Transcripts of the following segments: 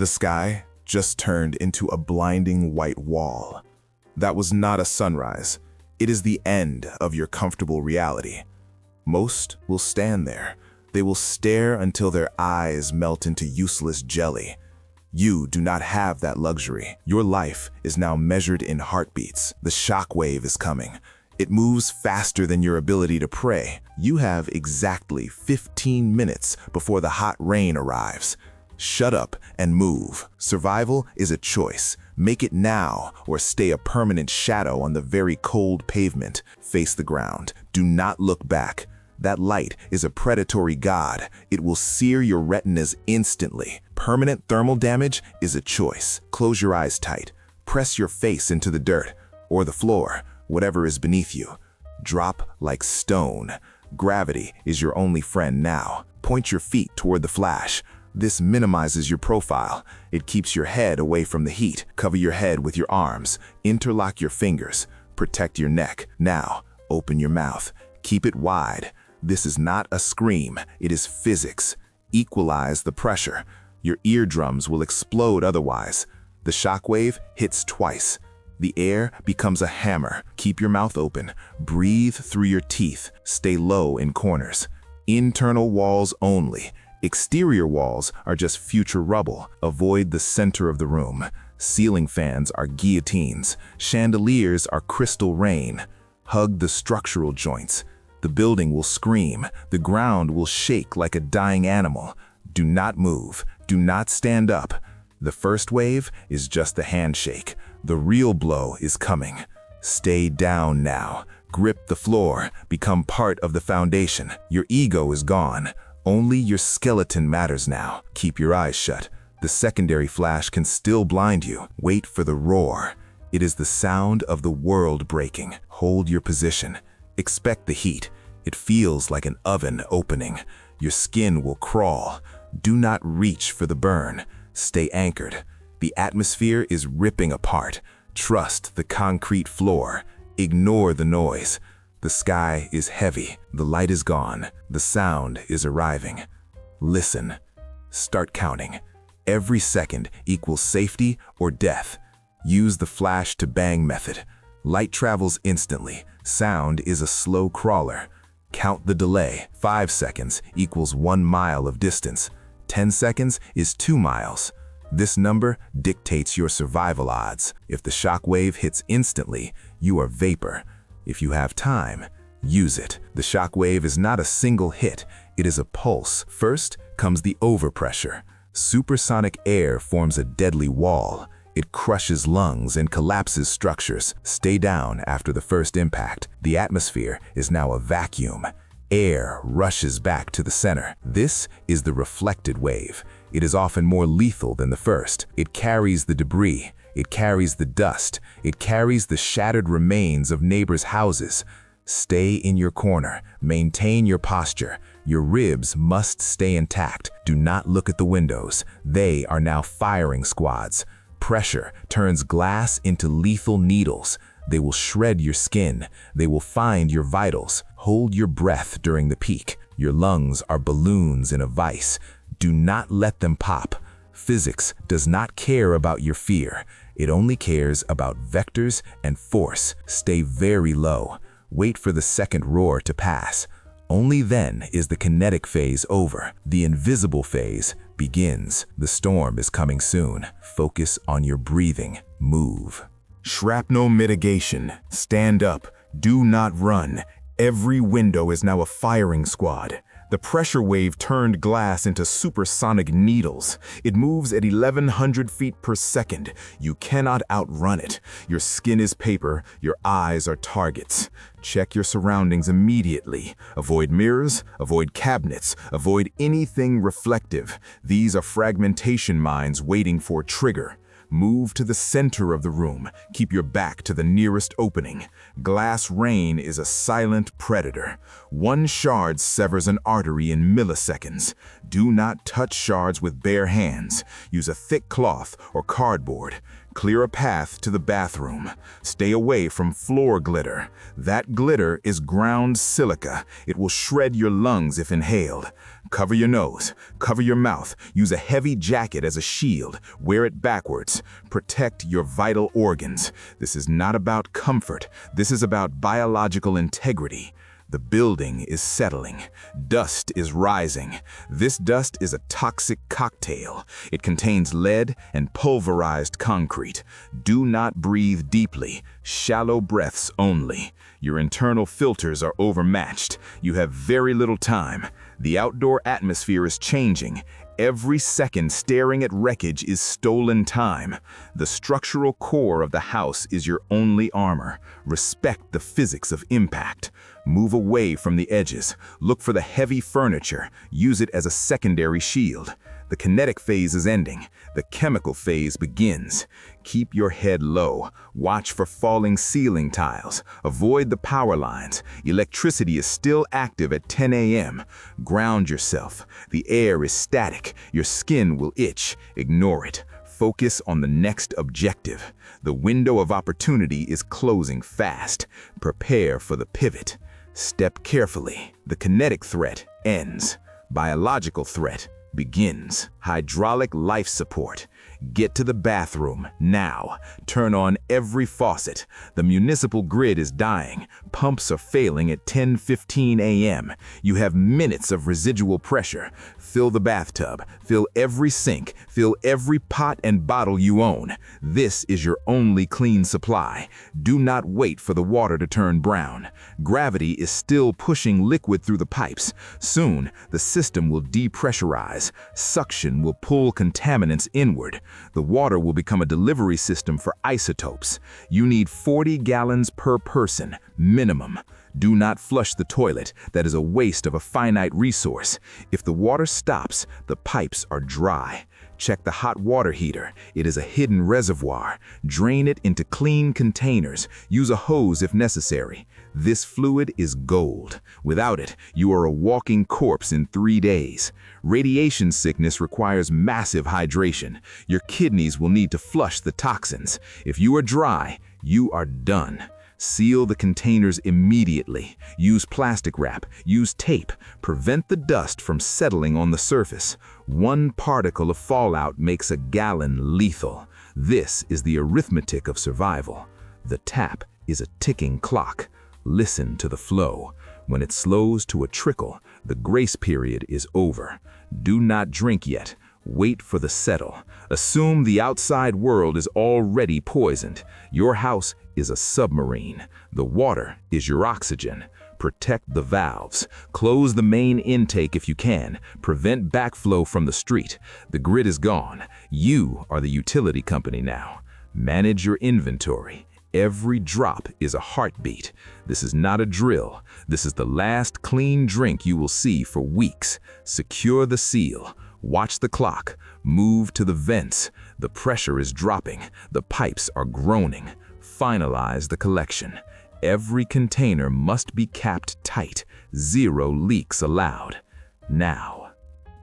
The sky just turned into a blinding white wall. That was not a sunrise. It is the end of your comfortable reality. Most will stand there. They will stare until their eyes melt into useless jelly. You do not have that luxury. Your life is now measured in heartbeats. The shock wave is coming. It moves faster than your ability to pray. You have exactly 15 minutes before the hot rain arrives. Shut up and move. Survival is a choice. Make it now or stay a permanent shadow on the very cold pavement. Face the ground. Do not look back. That light is a predatory god. It will sear your retinas instantly. Permanent thermal damage is a choice. Close your eyes tight. Press your face into the dirt or the floor, whatever is beneath you. Drop like stone. Gravity is your only friend now. Point your feet toward the flash. This minimizes your profile. It keeps your head away from the heat. Cover your head with your arms. Interlock your fingers. Protect your neck. Now, open your mouth. Keep it wide. This is not a scream. It is physics. Equalize the pressure. Your eardrums will explode otherwise. The shockwave hits twice. The air becomes a hammer. Keep your mouth open. Breathe through your teeth. Stay low in corners. Internal walls only. Exterior walls are just future rubble. Avoid the center of the room. Ceiling fans are guillotines. Chandeliers are crystal rain. Hug the structural joints. The building will scream. The ground will shake like a dying animal. Do not move. Do not stand up. The first wave is just the handshake. The real blow is coming. Stay down now. Grip the floor. Become part of the foundation. Your ego is gone. Only your skeleton matters now. Keep your eyes shut. The secondary flash can still blind you. Wait for the roar. It is the sound of the world breaking. Hold your position. Expect the heat. It feels like an oven opening. Your skin will crawl. Do not reach for the burn. Stay anchored. The atmosphere is ripping apart. Trust the concrete floor. Ignore the noise. The sky is heavy. The light is gone. The sound is arriving. Listen. Start counting. Every second equals safety or death. Use the flash to bang method. Light travels instantly. Sound is a slow crawler. Count the delay. 5 seconds equals 1 mile of distance. 10 seconds is 2 miles. This number dictates your survival odds. If the shock wave hits instantly, you are vapor. If you have time, use it. The shock wave is not a single hit. It is a pulse. First comes the overpressure. Supersonic air forms a deadly wall. It crushes lungs and collapses structures. Stay down after the first impact. The atmosphere is now a vacuum. Air rushes back to the center. This is the reflected wave. It is often more lethal than the first. It carries the debris. It carries the dust. It carries the shattered remains of neighbors' houses. Stay in your corner. Maintain your posture. Your ribs must stay intact. Do not look at the windows. They are now firing squads. Pressure turns glass into lethal needles. They will shred your skin. They will find your vitals. Hold your breath during the peak. Your lungs are balloons in a vise. Do not let them pop. Physics does not care about your fear. It only cares about vectors and force. Stay very low. Wait for the second roar to pass. Only then is the kinetic phase over. The invisible phase begins. The storm is coming soon. Focus on your breathing. Move. Shrapnel mitigation. Stand up. Do not run. Every window is now a firing squad. The pressure wave turned glass into supersonic needles. It moves at 1,100 feet per second. You cannot outrun it. Your skin is paper. Your eyes are targets. Check your surroundings immediately. Avoid mirrors. Avoid cabinets. Avoid anything reflective. These are fragmentation mines waiting for a trigger. Move to the center of the room. Keep your back to the nearest opening. Glass rain is a silent predator. One shard severs an artery in milliseconds. Do not touch shards with bare hands. Use a thick cloth or cardboard. Clear a path to the bathroom. Stay away from floor glitter. That glitter is ground silica. It will shred your lungs if inhaled. Cover your nose. Cover your mouth. Use a heavy jacket as a shield. Wear it backwards. Protect your vital organs. This is not about comfort. This is about biological integrity. The building is settling. Dust is rising. This dust is a toxic cocktail. It contains lead and pulverized concrete. Do not breathe deeply. Shallow breaths only. Your internal filters are overmatched. You have very little time. The outdoor atmosphere is changing. Every second staring at wreckage is stolen time. The structural core of the house is your only armor. Respect the physics of impact. Move away from the edges. Look for the heavy furniture. Use it as a secondary shield. The kinetic phase is ending. The chemical phase begins. Keep your head low. Watch for falling ceiling tiles. Avoid the power lines. Electricity is still active at 10 a.m. Ground yourself. The air is static. Your skin will itch. Ignore it. Focus on the next objective. The window of opportunity is closing fast. Prepare for the pivot. Step carefully. The kinetic threat ends. Biological threat begins. Hydraulic life support. Get to the bathroom now. Turn on every faucet. The municipal grid is dying. Pumps are failing at 10:15 a.m. You have minutes of residual pressure. Fill the bathtub. Fill every sink. Fill every pot and bottle you own. This is your only clean supply. Do not wait for the water to turn brown. Gravity is still pushing liquid through the pipes. Soon, the system will depressurize. Suction will pull contaminants inward. The water will become a delivery system for isotopes. You need 40 gallons per person, minimum. Do not flush the toilet. That is a waste of a finite resource. If the water stops, the pipes are dry. Check the hot water heater. It is a hidden reservoir. Drain it into clean containers. Use a hose if necessary. This fluid is gold. Without it, you are a walking corpse in 3 days. Radiation sickness requires massive hydration. Your kidneys will need to flush the toxins. If you are dry, you are done. Seal the containers immediately. Use plastic wrap. Use tape. Prevent the dust from settling on the surface. 1 particle of fallout makes a gallon lethal. This is the arithmetic of survival. The tap is a ticking clock. Listen to the flow. When it slows to a trickle, the grace period is over. Do not drink yet. Wait for the settle. Assume the outside world is already poisoned. Your house is a submarine. The water is your oxygen. Protect the valves. Close the main intake if you can. Prevent backflow from the street. The grid is gone. You are the utility company now. Manage your inventory. Every drop is a heartbeat. This is not a drill. This is the last clean drink you will see for weeks. Secure the seal. Watch the clock. Move to the vents. The pressure is dropping. The pipes are groaning. Finalize the collection. Every container must be capped tight. 0 leaks allowed. Now.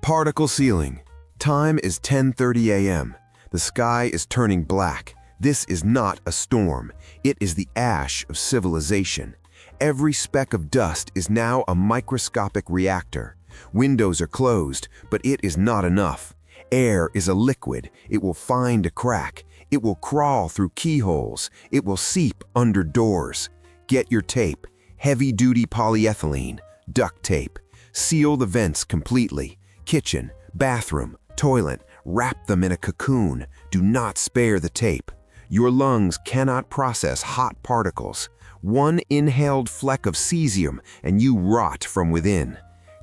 Particle sealing. Time is 10:30 a.m. The sky is turning black. This is not a storm. It is the ash of civilization. Every speck of dust is now a microscopic reactor. Windows are closed, but it is not enough. Air is a liquid. It will find a crack. It will crawl through keyholes. It will seep under doors. Get your tape, heavy-duty polyethylene, duct tape. Seal the vents completely. Kitchen, bathroom, toilet, wrap them in a cocoon. Do not spare the tape. Your lungs cannot process hot particles. 1 inhaled fleck of cesium and you rot from within.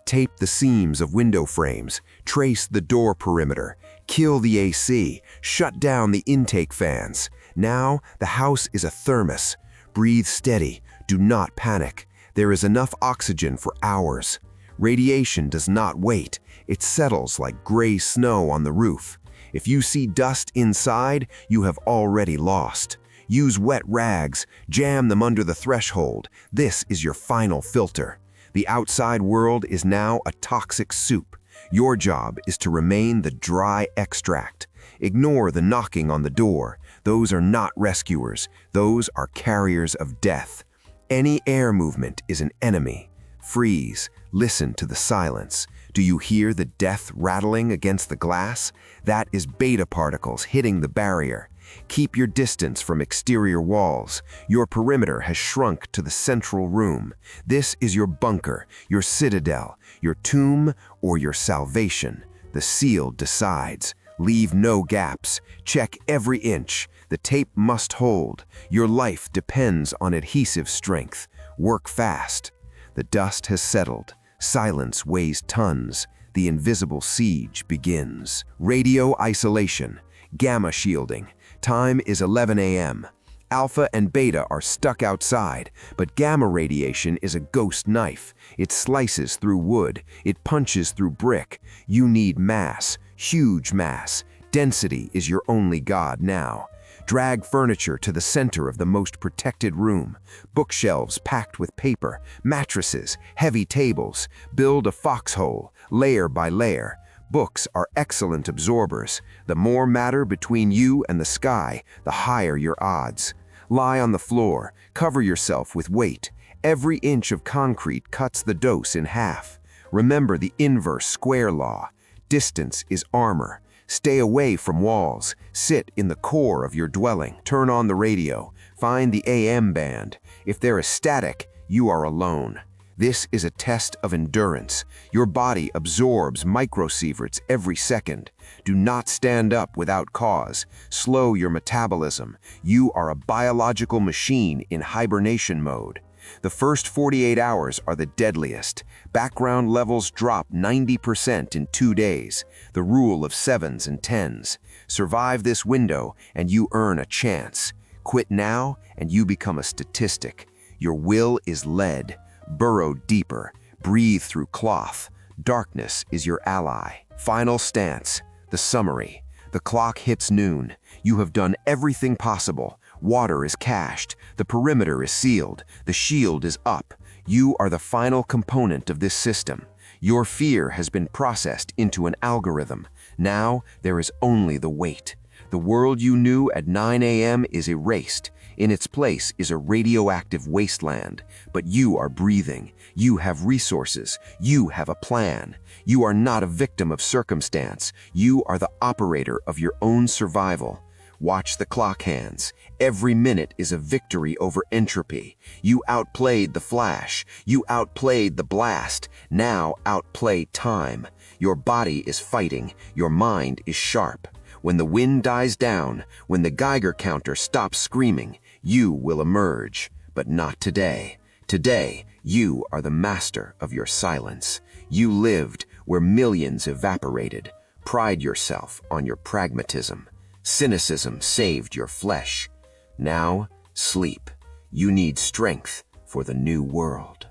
Tape the seams of window frames. Trace the door perimeter. Kill the AC. Shut down the intake fans. Now the house is a thermos. Breathe steady. Do not panic. There is enough oxygen for hours. Radiation does not wait. It settles like gray snow on the roof. If you see dust inside, you have already lost. Use wet rags. Jam them under the threshold. This is your final filter. The outside world is now a toxic soup. Your job is to remain the dry extract. Ignore the knocking on the door. Those are not rescuers. Those are carriers of death. Any air movement is an enemy. Freeze. Listen to the silence. Do you hear the death rattling against the glass? That is beta particles hitting the barrier. Keep your distance from exterior walls. Your perimeter has shrunk to the central room. This is your bunker, your citadel, your tomb, or your salvation. The seal decides. Leave no gaps. Check every inch. The tape must hold. Your life depends on adhesive strength. Work fast. The dust has settled. Silence weighs tons. The invisible siege begins. Radio isolation. Gamma shielding. Time is 11 a.m. Alpha and beta are stuck outside, but gamma radiation is a ghost knife. It slices through wood. It punches through brick. You need mass, huge mass. Density is your only god now. Drag furniture to the center of the most protected room. Bookshelves packed with paper, mattresses, heavy tables. Build a foxhole, layer by layer. Books are excellent absorbers. The more matter between you and the sky, the higher your odds. Lie on the floor. Cover yourself with weight. Every inch of concrete cuts the dose in half. Remember the inverse square law. Distance is armor. Stay away from walls. Sit in the core of your dwelling. Turn on the radio. Find the AM band. If there is static, you are alone. This is a test of endurance. Your body absorbs microsieverts every second. Do not stand up without cause. Slow your metabolism. You are a biological machine in hibernation mode. The first 48 hours are the deadliest. Background levels drop 90% in 2 days. The rule of 7s and 10s. Survive this window and you earn a chance. Quit now and you become a statistic. Your will is lead. Burrow deeper. Breathe through cloth. Darkness is your ally. Final stance. The summary. The clock hits noon. You have done everything possible. Water is cached. The perimeter is sealed. The shield is up. You are the final component of this system. Your fear has been processed into an algorithm. Now there is only the wait. The world you knew at 9 a.m. is erased. In its place is a radioactive wasteland. But you are breathing. You have resources. You have a plan. You are not a victim of circumstance. You are the operator of your own survival. Watch the clock hands. Every minute is a victory over entropy. You outplayed the flash. You outplayed the blast. Now outplay time. Your body is fighting. Your mind is sharp. When the wind dies down, when the Geiger counter stops screaming, you will emerge. But not today. Today, you are the master of your silence. You lived where millions evaporated. Pride yourself on your pragmatism. Cynicism saved your flesh. Now, sleep. You need strength for the new world.